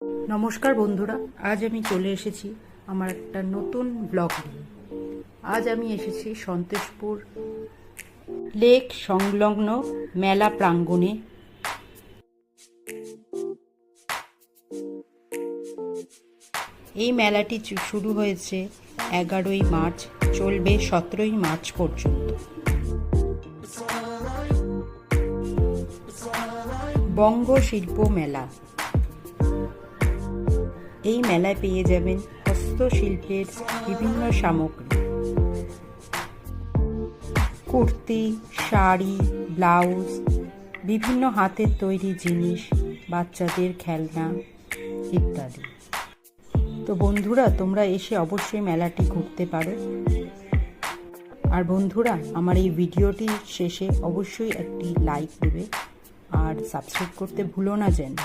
নমস্কার বন্ধুরা, আজ আমি চলে এসেছি আমার একটা নতুন ব্লগ নিয়ে। আজ আমি এসেছি সন্তোষপুর লেক সংলগ্ন মেলা প্রাঙ্গণে। এই মেলাটি শুরু হয়েছে 11ই মার্চ, চলবে 17ই মার্চ পর্যন্ত। বঙ্গ শিল্প মেলা। এই মেলায় পেয়ে যাবেন হস্তশিল্পের বিভিন্ন সামগ্রী, কুর্তি, শাড়ি, ব্লাউজ, বিভিন্ন হাতের তৈরি জিনিস, বাচ্চাদের খেলনা ইত্যাদি। তো বন্ধুরা, তোমরা এসে অবশ্যই মেলাটি ঘুরতে পারো। আর বন্ধুরা, আমার এই ভিডিওটি শেষে অবশ্যই একটি লাইক দেবে আর সাবস্ক্রাইব করতে ভুলো না যেন।